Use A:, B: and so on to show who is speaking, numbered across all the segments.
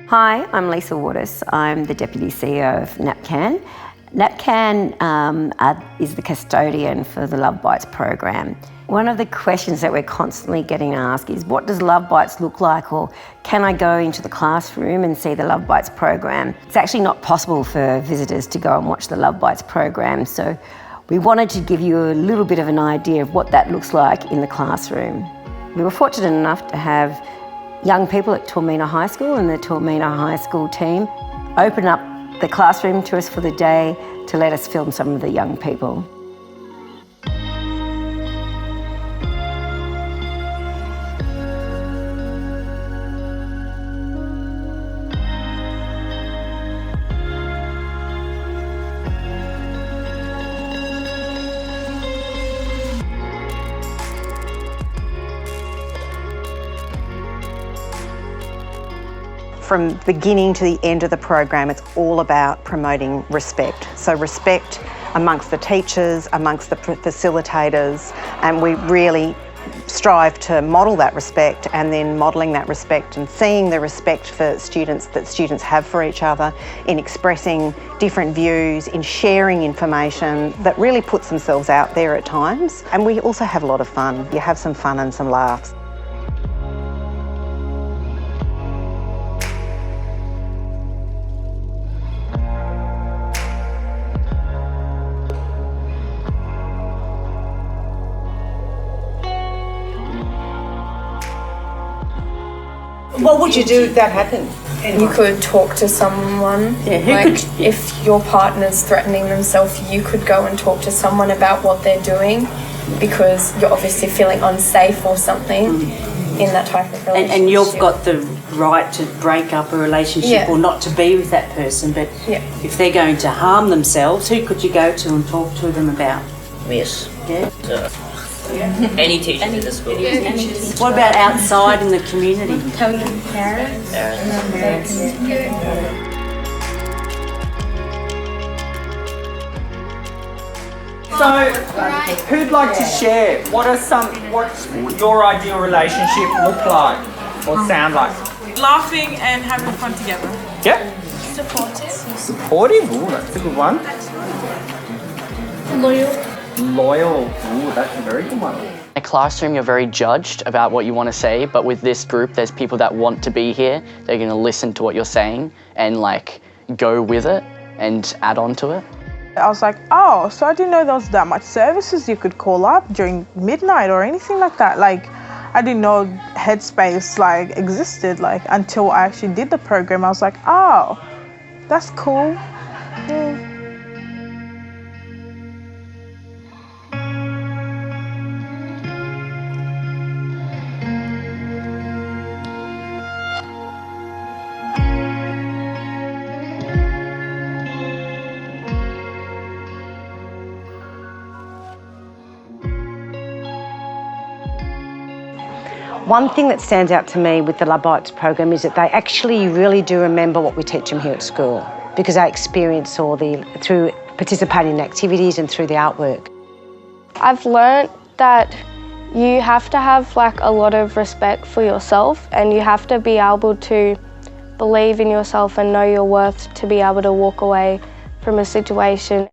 A: Hi, I'm Lisa Waters. I'm the Deputy CEO of NAPCAN. NAPCAN is the custodian for the Love Bites program. One of the questions that we're constantly getting asked is, what does Love Bites look like, or can I go into the classroom and see the Love Bites program? It's actually not possible for visitors to go and watch the Love Bites program, so we wanted to give you a little bit of an idea of what that looks like in the classroom. We were fortunate enough to have young people at Tormina High School and the Tormina High School team open up the classroom to us for the day to let us film some of the young people.
B: From the beginning to the end of the program, it's all about promoting respect. So respect amongst the teachers, amongst the facilitators, and we really strive to model that respect, and then modelling that respect and seeing the respect for students that students have for each other, in expressing different views, in sharing information that really puts themselves out there at times. And we also have a lot of fun. You have some fun and some laughs.
C: What would you do if that happened?
D: You could talk to someone. If your partner's threatening themselves, you could go and talk to someone about what they're doing, because you're obviously feeling unsafe or something in that type of relationship.
C: And you've got the right to break up a relationship or not to be with that person, but if they're going to harm themselves, who could you go to and talk to them about?
E: Yes.
C: Yeah.
E: Any teacher in the school.
C: What about outside in the community?
D: Tell your parents.
F: So, who'd like to share? What's your ideal relationship look like or sound like?
G: Laughing and having fun together.
F: Yep.
G: Supportive.
F: Supportive? Ooh, that's a good one.
G: Loyal.
F: Loyal. Ooh, that's a very good one.
H: In a classroom, you're very judged about what you want to say, but with this group, there's people that want to be here. They're going to listen to what you're saying and go with it and add on to it.
I: I was like, oh, so I didn't know there was that much services you could call up during midnight or anything like that. I didn't know Headspace existed until I actually did the program. I was like, oh, that's cool. Yeah.
B: One thing that stands out to me with the Love Bites program is that they actually really do remember what we teach them here at school, because they experience through participating in activities and through the artwork.
D: I've learnt that you have to have a lot of respect for yourself, and you have to be able to believe in yourself and know your worth to be able to walk away from a situation.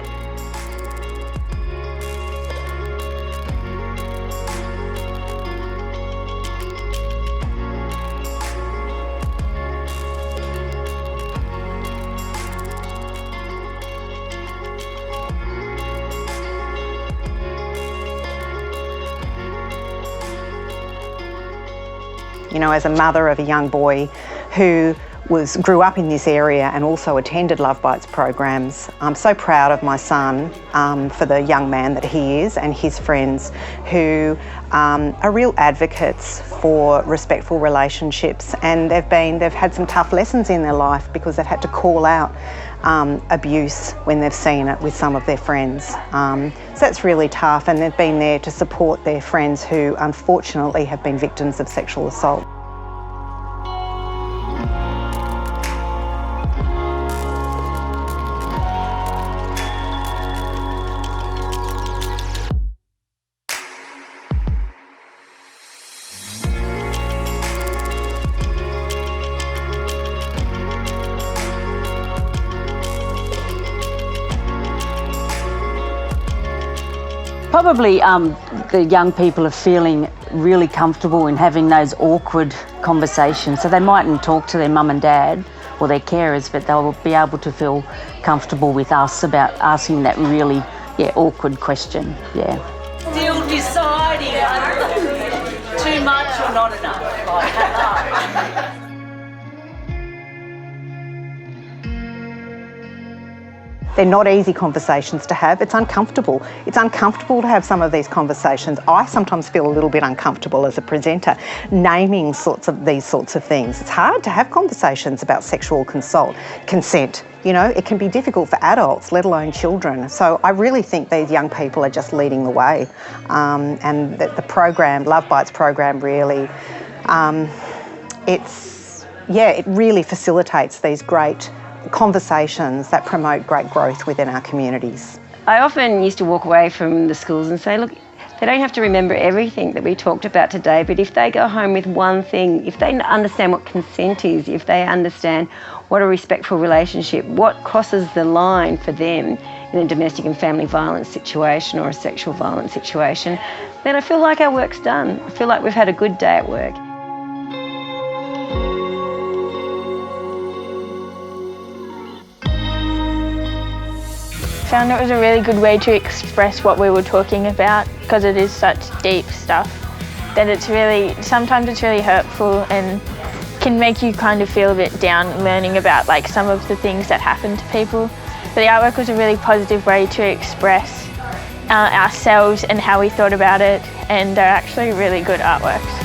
B: You know, as a mother of a young boy who grew up in this area and also attended Love Bites programs, I'm so proud of my son for the young man that he is, and his friends who are real advocates for respectful relationships, and they've had some tough lessons in their life because they've had to call out abuse when they've seen it with some of their friends. So that's really tough, and they've been there to support their friends who unfortunately have been victims of sexual assault.
J: Probably the young people are feeling really comfortable in having those awkward conversations. So they mightn't talk to their mum and dad or their carers, but they'll be able to feel comfortable with us about asking that really awkward question. Yeah.
E: Still deciding too much or not enough.
B: They're not easy conversations to have. It's uncomfortable. It's uncomfortable to have some of these conversations. I sometimes feel a little bit uncomfortable as a presenter naming these sorts of things. It's hard to have conversations about sexual consent. You know, it can be difficult for adults, let alone children. So I really think these young people are just leading the way. And the program, Love Bites program, really, it really facilitates these great conversations that promote great growth within our communities.
A: I often used to walk away from the schools and say, look, they don't have to remember everything that we talked about today, but if they go home with one thing, if they understand what consent is, if they understand what a respectful relationship, what crosses the line for them in a domestic and family violence situation or a sexual violence situation, then I feel like our work's done. I feel like we've had a good day at work.
K: I found it was a really good way to express what we were talking about, because it is such deep stuff that sometimes it's really hurtful and can make you kind of feel a bit down learning about like some of the things that happen to people. But the artwork was a really positive way to express ourselves and how we thought about it, and they're actually really good artworks.